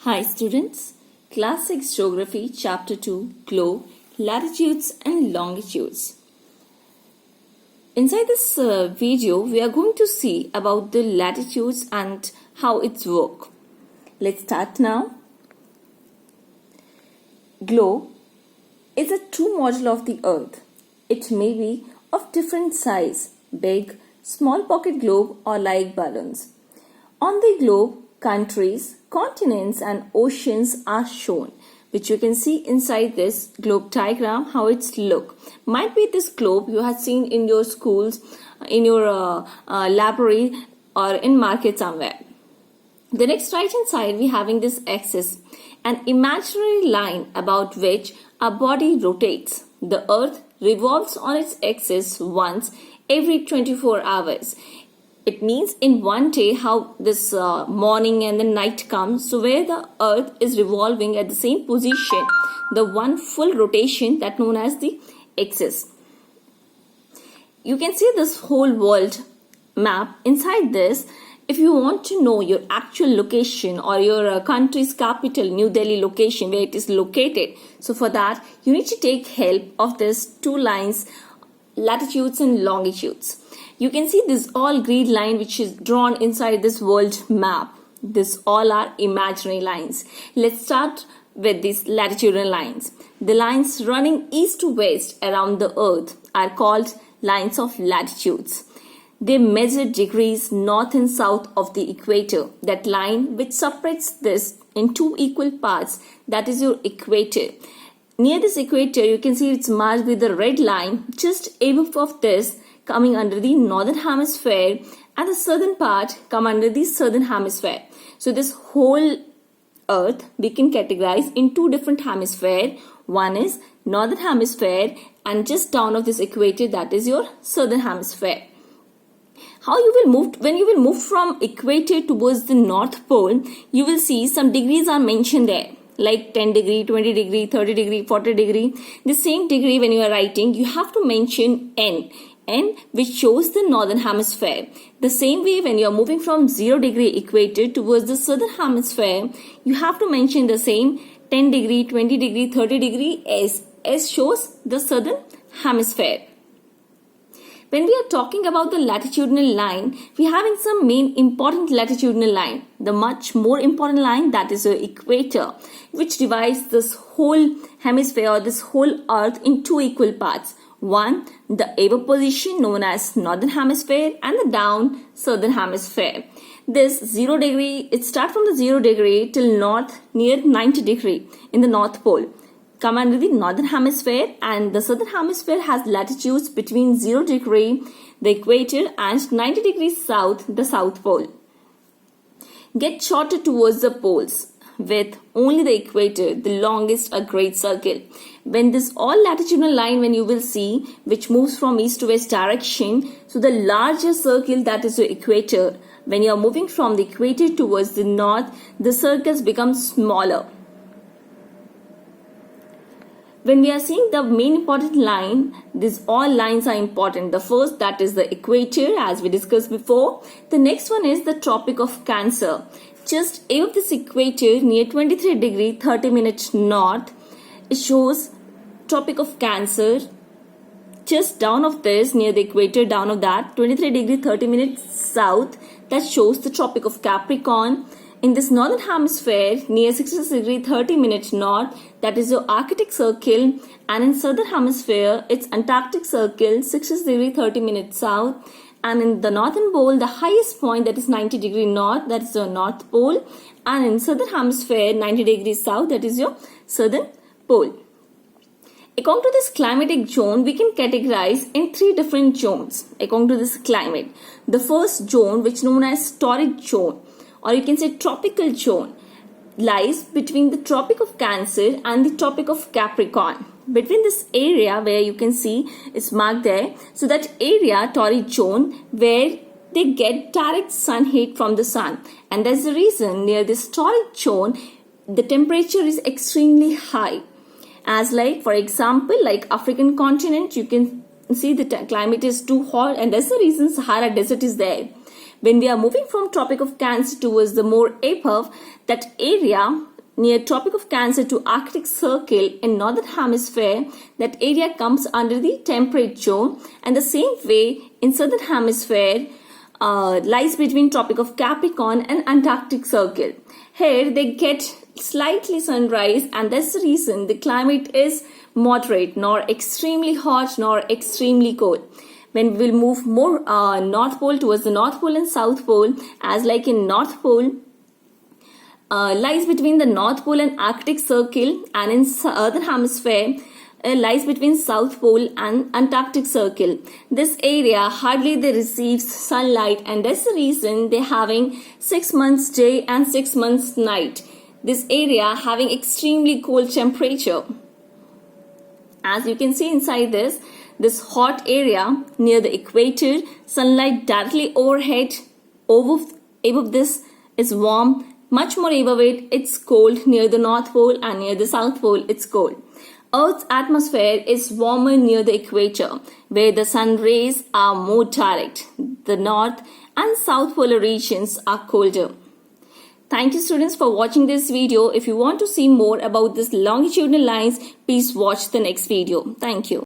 Hi students, Class 6 Geography Chapter 2 Globe, Latitudes and Longitudes. Inside this video, we are going to see about the latitudes and how it's work. Let's start now. Globe is a true model of the earth. It may be of different size, big, small pocket globe or like balloons. On the globe, countries, continents and oceans are shown, which you can see inside this globe diagram how it's look. Might be this globe you have seen in your schools, in your library or in market somewhere. The next right hand side we having this axis, an imaginary line about which a body rotates. The earth revolves on its axis once every 24 hours. It means in one day how this morning and the night comes. So where the earth is revolving at the same position, the one full rotation that known as the axis. You can see this whole world map. Inside this, if you want to know your actual location or your country's capital, New Delhi location, where it is located. So for that, you need to take help of these two lines, latitudes and longitudes. You can see this all green line which is drawn inside this world map. This all are imaginary lines. Let's start with these latitudinal lines. The lines running east to west around the earth are called lines of latitudes. They measure degrees north and south of the equator. That line which separates this in two equal parts, that is your equator. Near this equator, you can see it's marked with the red line. Just above of this, coming under the northern hemisphere, and the southern part come under the southern hemisphere. So this whole earth we can categorize in two different hemispheres. One is northern hemisphere and just down of this equator, that is your southern hemisphere. How you will move, when you will move from equator towards the north pole, you will see some degrees are mentioned there, like 10 degree, 20 degree, 30 degree, 40 degree. The same degree when you are writing, you have to mention N which shows the northern hemisphere. The same way when you are moving from 0 degree equator towards the southern hemisphere, you have to mention the same 10 degree, 20 degree, 30 degree S shows the southern hemisphere. When we are talking about the latitudinal line, we are having some main important latitudinal line. The much more important line, that is the equator, which divides this whole hemisphere or this whole earth in two equal parts. One, the above position known as northern hemisphere and the down southern hemisphere. This 0 degree, it starts from the 0 degree till north near 90 degree in the north pole. Come under the northern hemisphere, and the southern hemisphere has latitudes between 0 degree, the equator, and 90 degrees south, the south pole. Get shorter towards the poles, with only the equator, the longest a great circle. When this all latitudinal line, when you will see, which moves from east to west direction, so the larger circle, that is the equator. When you are moving from the equator towards the north, the circles become smaller. When we are seeing the main important line, these all lines are important. The first, that is the equator, as we discussed before. The next one is the Tropic of Cancer. Just above this equator, near 23 degree 30 minutes north, it shows Tropic of Cancer. Just down of this, near the equator, down of that, 23 degree 30 minutes south, that shows the Tropic of Capricorn. In this northern hemisphere, near 66 degree 30 minutes north, that is your Arctic Circle, and in southern hemisphere, it's Antarctic Circle, 66 degree 30 minutes south, and in the northern pole, the highest point, that is 90 degree north, that is your North Pole, and in southern hemisphere, 90 degrees south, that is your Southern Pole. According to this climatic zone, we can categorize in three different zones. According to this climate, the first zone, which is known as torrid zone, or you can say tropical zone, lies between the Tropic of Cancer and the Tropic of Capricorn. Between this area where you can see it's marked there, so that area, torrid zone, where they get direct sun heat from the sun, and that's the reason near this torrid zone the temperature is extremely high. As like, for example, like African continent, you can see the climate is too hot, and that's the reason Sahara Desert is there. When we are moving from Tropic of Cancer towards the more above, that area near Tropic of Cancer to Arctic Circle in Northern Hemisphere, that area comes under the temperate zone, and the same way in Southern Hemisphere lies between Tropic of Capricorn and Antarctic Circle. Here they get slightly sunrise, and that's the reason the climate is moderate, nor extremely hot nor extremely cold. When we will move more North Pole towards the North Pole and South Pole, as like in North Pole lies between the North Pole and Arctic Circle, and in Southern Hemisphere lies between South Pole and Antarctic Circle. This area hardly they receives sunlight, and that's the reason they're having 6 months day and 6 months night. This area having extremely cold temperature. As you can see inside this hot area near the equator, sunlight directly overhead. Above this is warm. Much more above it, it's cold near the North Pole, and near the South Pole, it's cold. Earth's atmosphere is warmer near the equator, where the sun rays are more direct. The North and South polar regions are colder. Thank you, students, for watching this video. If you want to see more about this longitudinal lines, please watch the next video. Thank you.